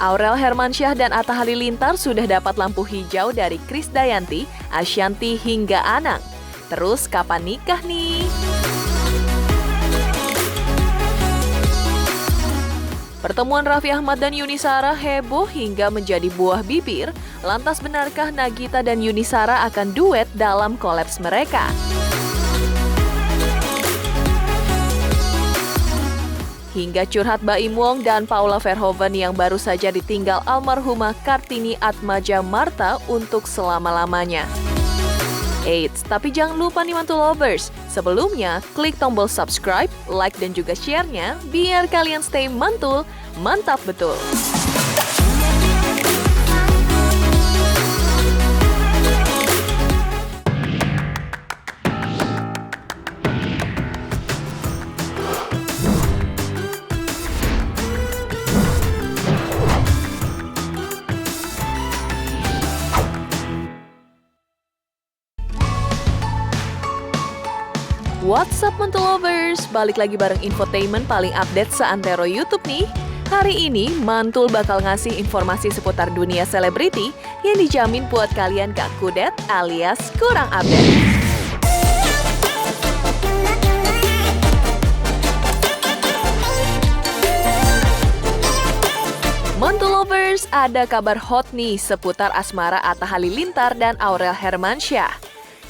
Aurel Hermansyah dan Atta Halilintar sudah dapat lampu hijau dari Krisdayanti, Ashanty hingga Anang. Terus kapan nikah nih? Pertemuan Raffi Ahmad dan Yuni Shara heboh hingga menjadi buah bibir. Lantas benarkah Nagita dan Yuni Shara akan duet dalam kolaps mereka? Hingga curhat Baim Wong dan Paula Verhoeven yang baru saja ditinggal almarhumah Kartini Atmaja Marta untuk selama-lamanya. Eits, tapi jangan lupa nih Mantul Lovers, sebelumnya klik tombol subscribe, like dan juga share-nya biar kalian stay mantul, mantap betul. What's up Mantul Lovers? Balik lagi bareng infotainment paling update seantero YouTube nih. Hari ini Mantul bakal ngasih informasi seputar dunia selebriti yang dijamin buat kalian gak kudet alias kurang update. Mantul Lovers, ada kabar hot nih seputar asmara Atta Halilintar dan Aurel Hermansyah.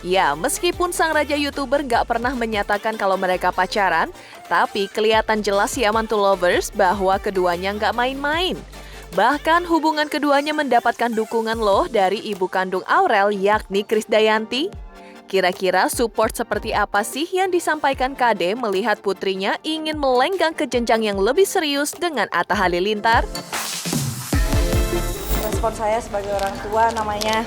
Ya, meskipun sang raja YouTuber nggak pernah menyatakan kalau mereka pacaran, tapi kelihatan jelas ya Mantul Lovers bahwa keduanya nggak main-main. Bahkan hubungan keduanya mendapatkan dukungan loh dari ibu kandung Aurel yakni Krisdayanti. Kira-kira support seperti apa sih yang disampaikan KD melihat putrinya ingin melenggang ke jenjang yang lebih serius dengan Atta Halilintar? Respon saya sebagai orang tua namanya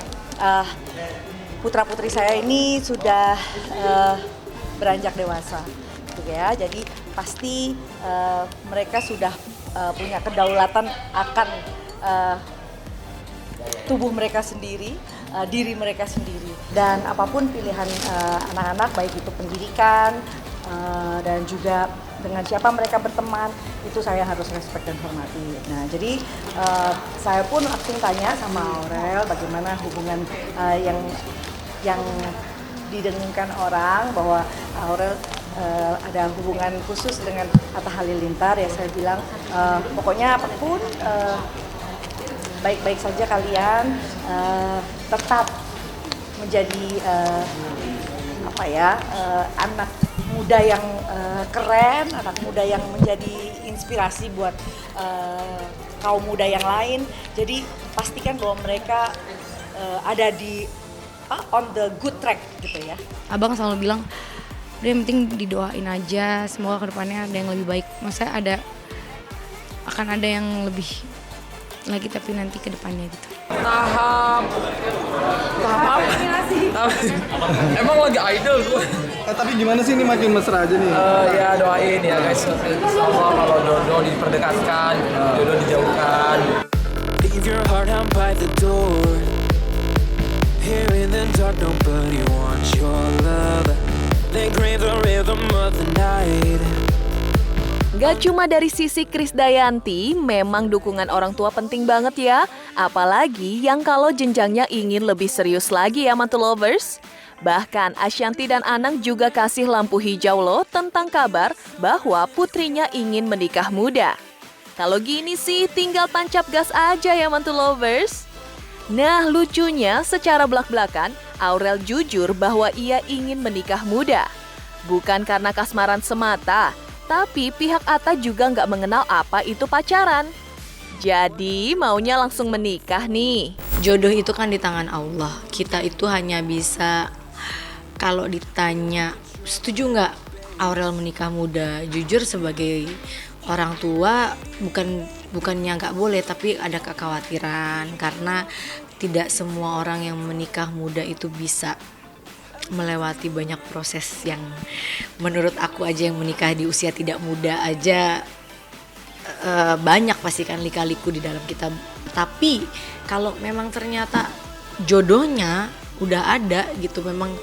putra-putri saya ini sudah beranjak dewasa, gitu ya. Jadi pasti mereka sudah punya kedaulatan akan tubuh mereka sendiri, diri mereka sendiri. Dan apapun pilihan anak-anak, baik itu pendidikan dan juga dengan siapa mereka berteman, itu saya harus respect dan hormati. Nah, jadi saya pun langsung tanya sama Aurel bagaimana hubungan yang didengungkan orang bahwa Aurel ada hubungan khusus dengan Atta Halilintar. Ya saya bilang pokoknya apapun baik-baik saja kalian tetap menjadi anak muda yang keren, anak muda yang menjadi inspirasi buat kaum muda yang lain. Jadi pastikan bahwa mereka ada di on the good track gitu ya. Abang selalu bilang, udah yang penting didoain aja, semoga kedepannya ada yang lebih baik. Maksudnya akan ada yang lebih lagi tapi nanti kedepannya gitu. Tahap apa? Emang lagi idol gue. Tapi gimana sih ini makin mesra aja nih? Ya doain ya guys, semoga kalau jodoh diperdekatkan, jodoh dijauhkan. Leave your heart out by the door. Here in the dark, nobody wants your love. They crave the rhythm of the night. Gak cuma dari sisi Krisdayanti, memang dukungan orang tua penting banget ya. Apalagi yang kalau jenjangnya ingin lebih serius lagi ya Mantul Lovers. Bahkan Ashanty dan Anang juga kasih lampu hijau loh tentang kabar bahwa putrinya ingin menikah muda. Kalau gini sih tinggal tancap gas aja ya Mantul Lovers. Nah lucunya secara belak-belakan Aurel jujur bahwa ia ingin menikah muda. Bukan karena kasmaran semata, tapi pihak Atta juga nggak mengenal apa itu pacaran. Jadi maunya langsung menikah nih. Jodoh itu kan di tangan Allah. Kita itu hanya bisa, kalau ditanya setuju nggak Aurel menikah muda, jujur sebagai orang tua bukannya nggak boleh, tapi ada kekhawatiran karena tidak semua orang yang menikah muda itu bisa melewati banyak proses yang menurut aku aja yang menikah di usia tidak muda aja banyak pasti kan lika-liku di dalam kita. Tapi kalau memang ternyata jodohnya udah ada gitu, memang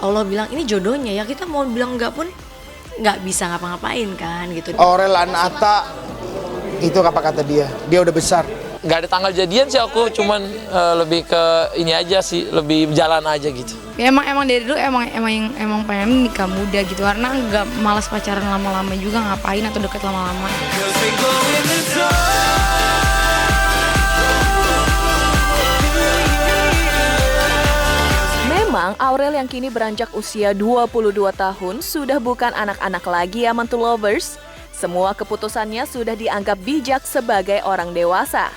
Allah bilang ini jodohnya, ya kita mau bilang enggak pun nggak bisa ngapa-ngapain kan gitu. Aurel dan Atta itu apa kata dia udah besar. nggak ada tanggal jadian sih aku, cuman lebih ke ini aja sih, lebih jalan aja gitu. Ya, emang dari dulu emang pengen nikah muda gitu karena nggak malas pacaran lama-lama juga, ngapain atau deket lama-lama. 'Cause we go in the dark. Memang Aurel yang kini beranjak usia 22 tahun sudah bukan anak-anak lagi ya Mantul Lovers. Semua keputusannya sudah dianggap bijak sebagai orang dewasa.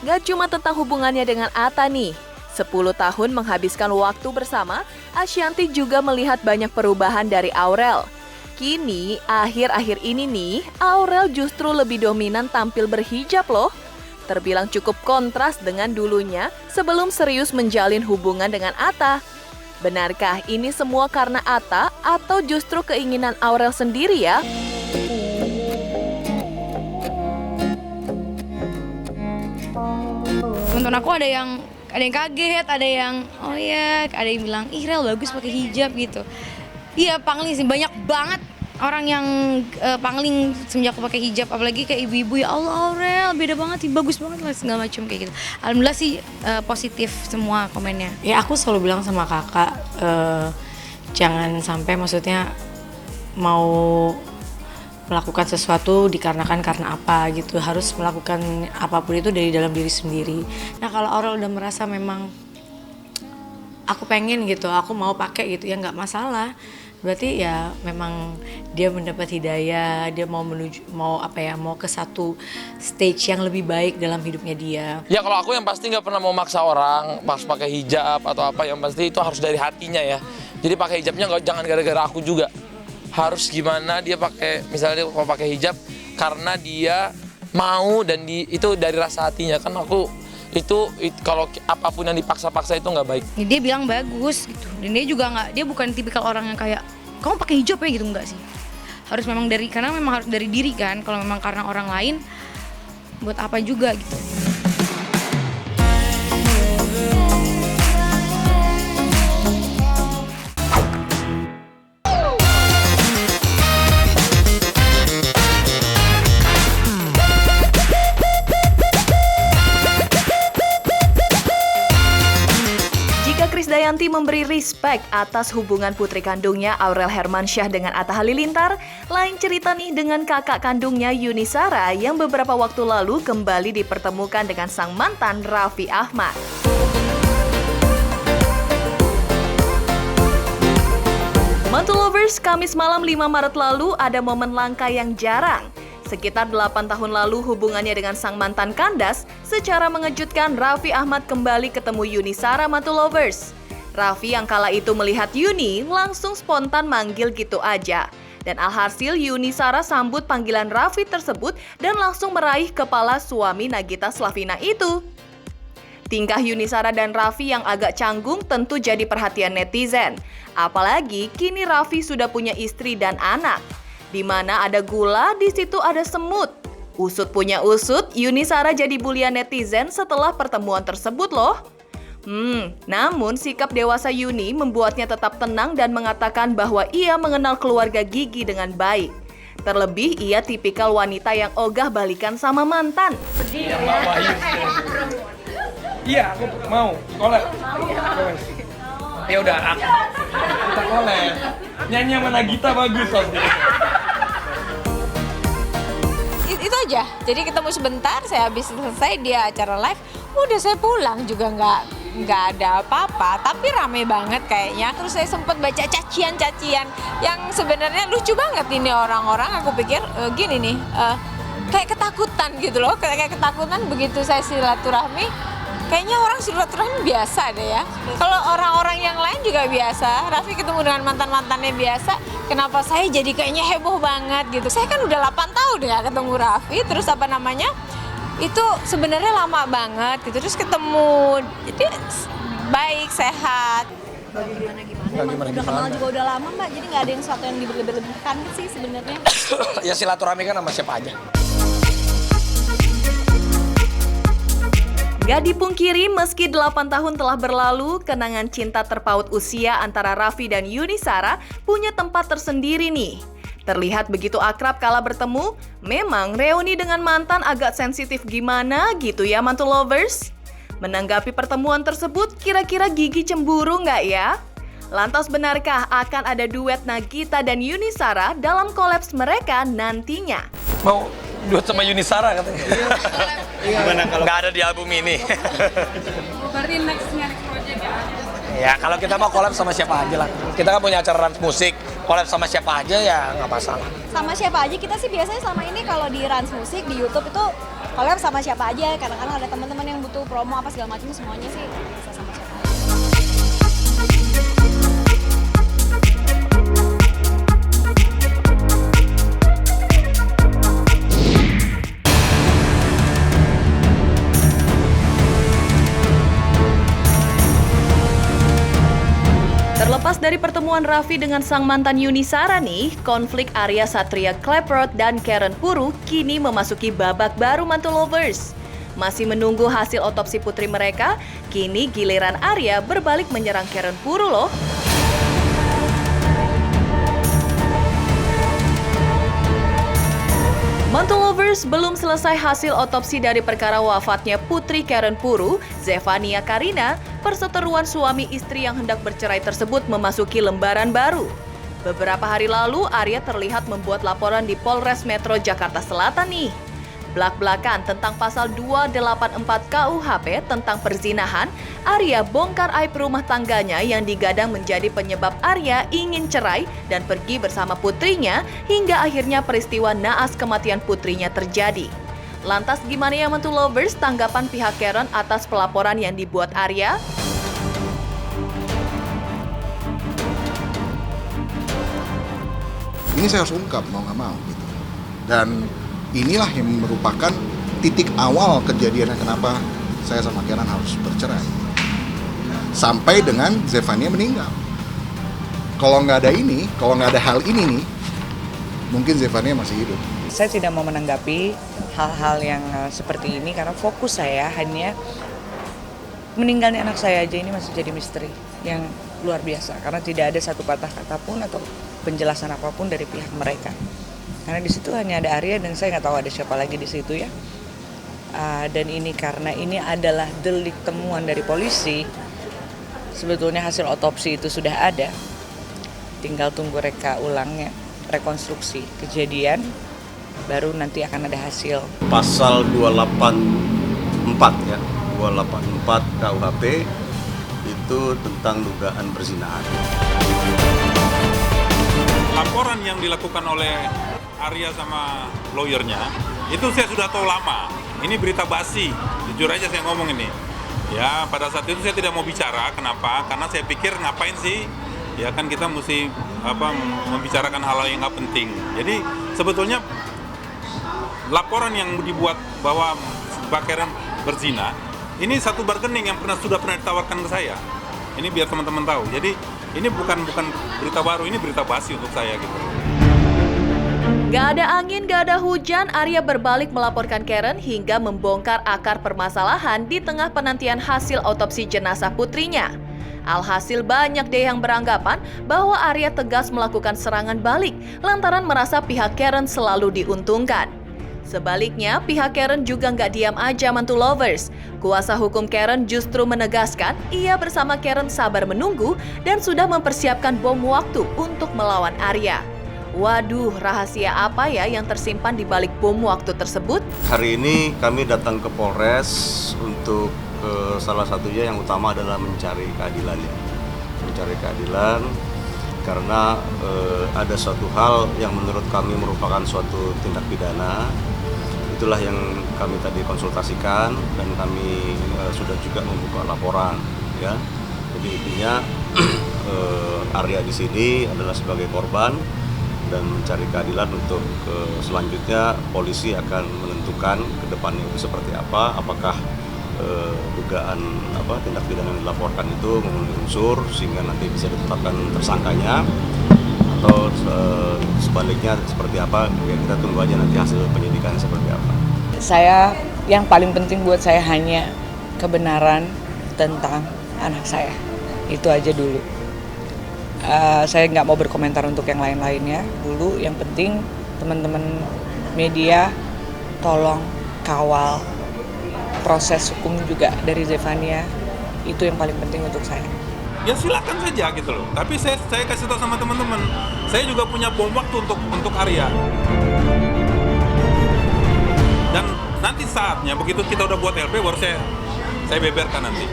Gak cuma tentang hubungannya dengan Atta nih. 10 tahun menghabiskan waktu bersama, Ashanti juga melihat banyak perubahan dari Aurel. Kini, akhir-akhir ini nih, Aurel justru lebih dominan tampil berhijab loh. Terbilang cukup kontras dengan dulunya sebelum serius menjalin hubungan dengan Atta. Benarkah ini semua karena Atta atau justru keinginan Aurel sendiri ya? Temen-temen aku ada yang kaget, ada yang oh ya, ada yang bilang ih Rel bagus pakai hijab gitu. Iya, pangling sih, banyak banget orang yang pangling semenjak aku pakai hijab, apalagi kayak ibu-ibu, ya Allah Aurel beda banget, bagus banget lah segala macam kayak gitu. Alhamdulillah sih positif semua komennya. Ya aku selalu bilang sama kakak jangan sampai maksudnya mau melakukan sesuatu dikarenakan karena apa gitu, harus melakukan apapun itu dari dalam diri sendiri. Nah kalau Aurel udah merasa memang aku pengen gitu, aku mau pakai gitu ya nggak masalah. Berarti ya memang dia mendapat hidayah, dia mau ke satu stage yang lebih baik dalam hidupnya dia. Ya kalau aku yang pasti nggak pernah mau maksa orang pas pakai hijab atau apa, yang pasti itu harus dari hatinya ya. Jadi pakai hijabnya jangan gara-gara aku juga. Harus gimana dia pakai, misalnya dia mau pakai hijab karena dia mau dan itu dari rasa hatinya. Kan aku itu kalau apapun yang dipaksa-paksa itu nggak baik. Dia bilang bagus gitu, dan dia juga nggak, dia bukan tipikal orang yang kayak kamu pakai hijab ya gitu, enggak sih. Harus memang karena memang harus dari diri kan. Kalau memang karena orang lain, buat apa juga gitu. Krisdayanti memberi respect atas hubungan putri kandungnya Aurel Hermansyah dengan Atta Halilintar. Lain cerita nih dengan kakak kandungnya Yuni Shara yang beberapa waktu lalu kembali dipertemukan dengan sang mantan Raffi Ahmad. Mantul Lovers, Kamis malam 5 Maret lalu ada momen langka yang jarang. Sekitar 8 tahun lalu hubungannya dengan sang mantan kandas, secara mengejutkan Raffi Ahmad kembali ketemu Yuni Shara Mantul Lovers. Raffi yang kala itu melihat Yuni langsung spontan manggil gitu aja. Dan alhasil Yuni Shara sambut panggilan Raffi tersebut dan langsung meraih kepala suami Nagita Slavina itu. Tingkah Yuni Shara dan Raffi yang agak canggung tentu jadi perhatian netizen. Apalagi kini Raffi sudah punya istri dan anak. Di mana ada gula, di situ ada semut. Usut punya usut, Yuni Shara jadi bulian netizen setelah pertemuan tersebut loh. Namun sikap dewasa Yuni membuatnya tetap tenang dan mengatakan bahwa ia mengenal keluarga Gigi dengan baik. Terlebih ia tipikal wanita yang ogah balikan sama mantan. Iya, aku mau. Kolek. Ya udah, kita kolek. Nyanyi sama Nagita bagus pasti. Itu aja. Jadi ketemu sebentar, saya habis selesai dia acara live, udah saya pulang juga nggak ada apa-apa, tapi rame banget kayaknya. Terus saya sempat baca cacian-cacian yang sebenarnya lucu banget ini orang-orang. Aku pikir gini nih, kayak ketakutan gitu loh, kayak ketakutan begitu saya silaturahmi. Kayaknya orang silaturahmi biasa deh ya. Kalau orang-orang yang lain juga biasa. Raffi ketemu dengan mantan-mantannya biasa. Kenapa saya jadi kayaknya heboh banget gitu. Saya kan udah 8 tahun nggak ketemu Raffi. Terus itu sebenarnya lama banget gitu. Terus ketemu, jadi baik, sehat. Gimana? Udah kenal juga udah lama Mbak. Jadi nggak ada yang sesuatu yang diberlebihkan sih sebenarnya. Ya silaturahmi kan sama siapa aja. Gak dipungkiri meski 8 tahun telah berlalu, kenangan cinta terpaut usia antara Raffi dan Yuni Shara punya tempat tersendiri nih. Terlihat begitu akrab kala bertemu, memang reuni dengan mantan agak sensitif gimana gitu ya mantu lovers? Menanggapi pertemuan tersebut, kira-kira Gigi cemburu nggak ya? Lantas benarkah akan ada duet Nagita dan Yuni Shara dalam kolaps mereka nantinya? Mau duet sama Yuni Shara katanya. Gimana kalau nggak ada di album ini? Berarti next project ya? Ya kalau kita mau collab sama siapa aja lah. Kita kan punya acara Rans Musik, collab sama siapa aja ya nggak masalah. Sama siapa aja, kita sih biasanya selama ini kalau di Rans Musik, di YouTube itu collab sama siapa aja. Kadang-kadang ada teman-teman yang butuh promo apa segala macam, semuanya sih bisa sama siapa aja. Terlepas dari pertemuan Raffi dengan sang mantan Yuni Shara nih, konflik Arya Satria Claptrod dan Karen Puru kini memasuki babak baru mantu lovers. Masih menunggu hasil otopsi putri mereka, kini giliran Arya berbalik menyerang Karen Puru loh. Mantu lovers, belum selesai hasil otopsi dari perkara wafatnya putri Karen Puru, Zefania Karina, perseteruan suami istri yang hendak bercerai tersebut memasuki lembaran baru. Beberapa hari lalu, Arya terlihat membuat laporan di Polres Metro Jakarta Selatan nih. Blak-blakan tentang pasal 284 KUHP tentang perzinahan, Arya bongkar aib rumah tangganya yang digadang menjadi penyebab Arya ingin cerai dan pergi bersama putrinya hingga akhirnya peristiwa naas kematian putrinya terjadi. Lantas gimana ya mantu lovers tanggapan pihak Karen atas pelaporan yang dibuat Arya? Ini saya harus ungkap mau nggak mau gitu. Dan inilah yang merupakan titik awal kejadiannya kenapa saya sama Karen harus bercerai. Sampai dengan Zefania meninggal. Kalau nggak ada ini, kalau nggak ada hal ini nih, mungkin Zefania masih hidup. Saya tidak mau menanggapi hal-hal yang seperti ini karena fokus saya hanya meninggalnya anak saya aja. Ini masih jadi misteri yang luar biasa karena tidak ada satu patah kata pun atau penjelasan apapun dari pihak mereka. Karena di situ hanya ada Arya dan saya nggak tahu ada siapa lagi di situ ya. Dan ini karena ini adalah delik temuan dari polisi. Sebetulnya hasil otopsi itu sudah ada. Tinggal tunggu reka ulangnya, rekonstruksi kejadian, baru nanti akan ada hasil. Pasal 284 ya, 284 KUHP itu tentang dugaan perzinahan. Laporan yang dilakukan oleh Arya sama lawyernya itu saya sudah tahu lama. Ini berita basi, jujur aja saya ngomong ini. Ya pada saat itu saya tidak mau bicara. Kenapa? Karena saya pikir ngapain sih? Ya kan kita mesti membicarakan hal-hal yang nggak penting. Jadi sebetulnya laporan yang dibuat bahwa Mbak Karen berzina ini satu bargaining yang sudah pernah ditawarkan ke saya. Ini biar teman-teman tahu. Jadi ini bukan berita baru, ini berita basi untuk saya gitu. Gak ada angin, gak ada hujan, Arya berbalik melaporkan Karen hingga membongkar akar permasalahan di tengah penantian hasil otopsi jenazah putrinya. Alhasil banyak deh yang beranggapan bahwa Arya tegas melakukan serangan balik lantaran merasa pihak Karen selalu diuntungkan. Sebaliknya, pihak Karen juga nggak diam aja mantu lovers. Kuasa hukum Karen justru menegaskan ia bersama Karen sabar menunggu dan sudah mempersiapkan bom waktu untuk melawan Arya. Waduh, rahasia apa ya yang tersimpan di balik bom waktu tersebut? Hari ini kami datang ke Polres untuk salah satunya yang utama adalah mencari keadilan ya. Mencari keadilan karena ada suatu hal yang menurut kami merupakan suatu tindak pidana. Itulah yang kami tadi konsultasikan dan kami sudah juga membuka laporan ya. Jadi intinya Arya di sini adalah sebagai korban dan mencari keadilan untuk selanjutnya polisi akan menentukan ke depannya itu seperti apa, apakah dugaan tindak pidana yang dilaporkan itu memenuhi unsur sehingga nanti bisa ditetapkan tersangkanya atau sebaliknya seperti apa, ya kita tunggu aja nanti hasil penyidikan seperti apa. Saya yang paling penting buat saya hanya kebenaran tentang anak saya, itu aja dulu. Saya nggak mau berkomentar untuk yang lain-lainnya dulu. Yang penting teman-teman media tolong kawal proses hukum juga dari Zefania. Itu yang paling penting untuk saya. Ya silakan saja gitu loh. Tapi saya kasih tahu sama teman-teman, saya juga punya bom waktu untuk Arya. Dan nanti saatnya begitu kita udah buat LP baru saya beberkan nanti.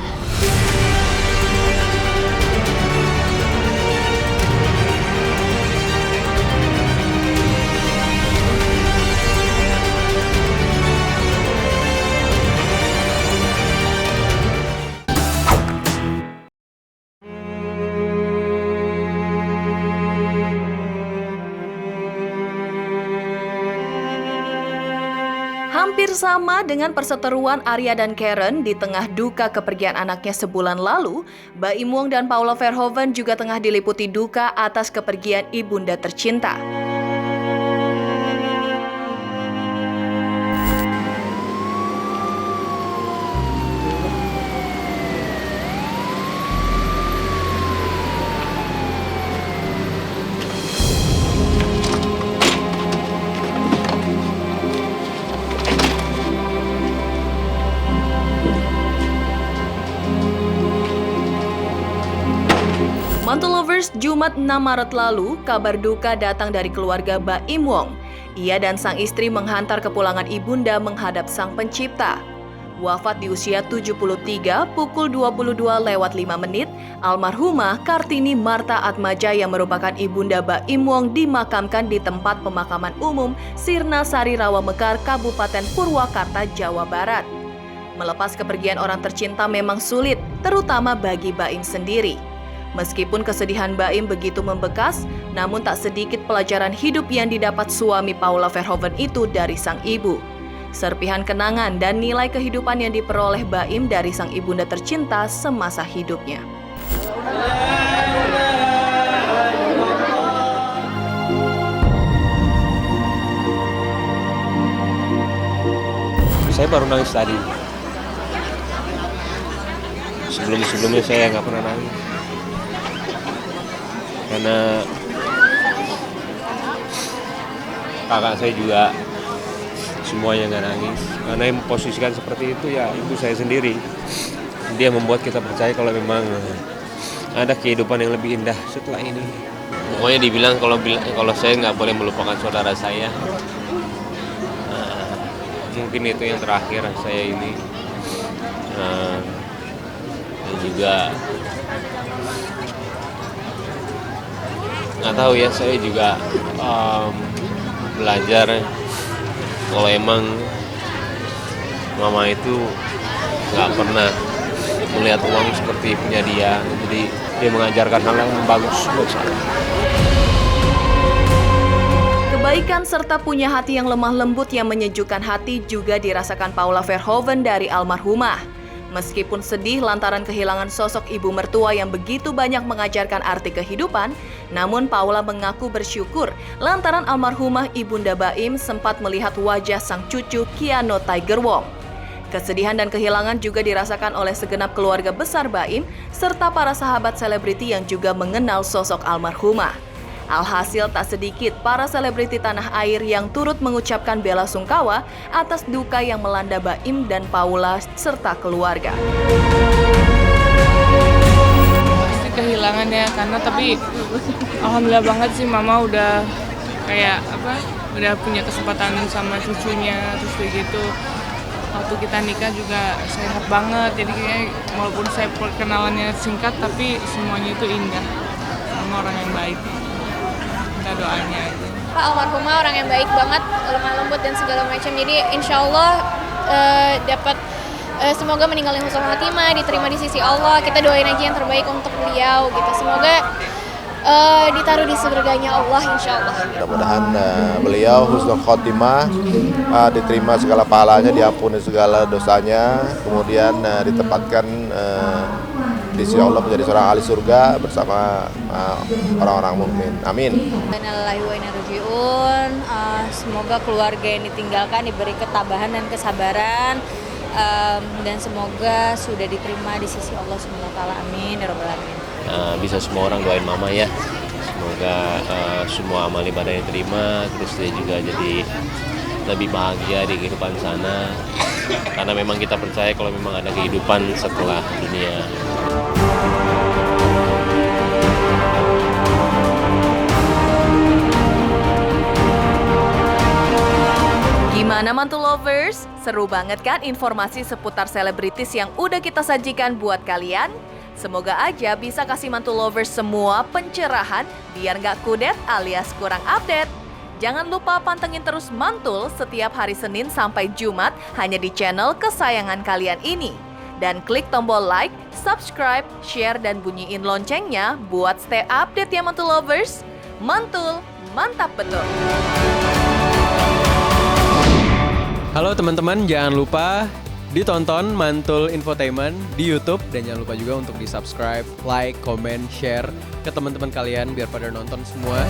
Hampir sama dengan perseteruan Arya dan Karen di tengah duka kepergian anaknya sebulan lalu, Baim Wong dan Paula Verhoeven juga tengah diliputi duka atas kepergian ibunda tercinta. Mantul Lovers, Jumat 6 Maret lalu, kabar duka datang dari keluarga Baim Wong. Ia dan sang istri menghantar kepulangan ibunda menghadap sang pencipta. Wafat di usia 73 pukul 22:05, almarhumah Kartini Marta Atmaja yang merupakan ibunda Baim Wong dimakamkan di tempat pemakaman umum Sirna Sari Rawa Mekar, Kabupaten Purwakarta, Jawa Barat. Melepas kepergian orang tercinta memang sulit, terutama bagi Baim sendiri. Meskipun kesedihan Baim begitu membekas, namun tak sedikit pelajaran hidup yang didapat suami Paula Verhoeven itu dari sang ibu. Serpihan kenangan dan nilai kehidupan yang diperoleh Baim dari sang ibunda tercinta semasa hidupnya. Saya baru nangis tadi. Sebelumnya saya nggak pernah nangis. Karena kakak saya juga semuanya nggak nangis. Karena yang memposisikan seperti itu ya ibu saya sendiri. Dia membuat kita percaya kalau memang ada kehidupan yang lebih indah setelah ini. Pokoknya dibilang kalau saya nggak boleh melupakan saudara saya. Mungkin itu yang terakhir saya ini. Dan juga nggak tahu ya, saya juga belajar kalau emang mama itu nggak pernah melihat uang seperti punya dia, jadi dia mengajarkan hal yang bagus buat saya. Kebaikan serta punya hati yang lemah lembut yang menyejukkan hati juga dirasakan Paula Verhoeven dari almarhumah. Meskipun sedih lantaran kehilangan sosok ibu mertua yang begitu banyak mengajarkan arti kehidupan, namun Paula mengaku bersyukur lantaran almarhumah ibunda Baim sempat melihat wajah sang cucu Keanu Tiger Wong. Kesedihan dan kehilangan juga dirasakan oleh segenap keluarga besar Baim serta para sahabat selebriti yang juga mengenal sosok almarhumah. Alhasil tak sedikit para selebriti tanah air yang turut mengucapkan bela sungkawa atas duka yang melanda Baim dan Paula serta keluarga. Pasti kehilangan ya, tapi alhamdulillah banget sih mama udah udah punya kesempatan sama cucunya, terus kayak gitu. Waktu kita nikah juga sehat banget, jadi kayak walaupun saya perkenalannya singkat tapi semuanya itu indah sama orang yang baik. Doanya aja. Pak almarhumah orang yang baik banget, lemah lembut dan segala macam. Jadi insya Allah dapat semoga meninggalin husnul khatimah, diterima di sisi Allah. Kita doain aja yang terbaik untuk beliau gitu. Semoga ditaruh di surganya Allah insya Allah. Mudah-mudahan beliau husnul khatimah, diterima segala pahalanya, diampuni segala dosanya, kemudian ditempatkan di sisi Allah menjadi seorang ahli surga bersama orang-orang mukmin. Amin. Semoga keluarga yang ditinggalkan diberi ketabahan dan kesabaran, dan semoga sudah diterima di sisi Allah SWT. Amin ya rabbal alamin. bisa semua orang doain mama ya. Semoga semua amal ibadahnya diterima, terus dia juga jadi lebih bahagia di kehidupan sana. Karena memang kita percaya kalau memang ada kehidupan setelah dunia. Gimana Mantul Lovers? Seru banget kan informasi seputar selebritis yang udah kita sajikan buat kalian? Semoga aja bisa kasih Mantul Lovers semua pencerahan biar nggak kudet alias kurang update. Jangan lupa pantengin terus Mantul setiap hari Senin sampai Jumat hanya di channel kesayangan kalian ini. Dan klik tombol like, subscribe, share, dan bunyiin loncengnya buat stay update ya Mantul Lovers. Mantul, mantap betul! Halo teman-teman, jangan lupa ditonton Mantul Infotainment di YouTube dan jangan lupa juga untuk di-subscribe, like, comment, share ke teman-teman kalian biar pada nonton semua.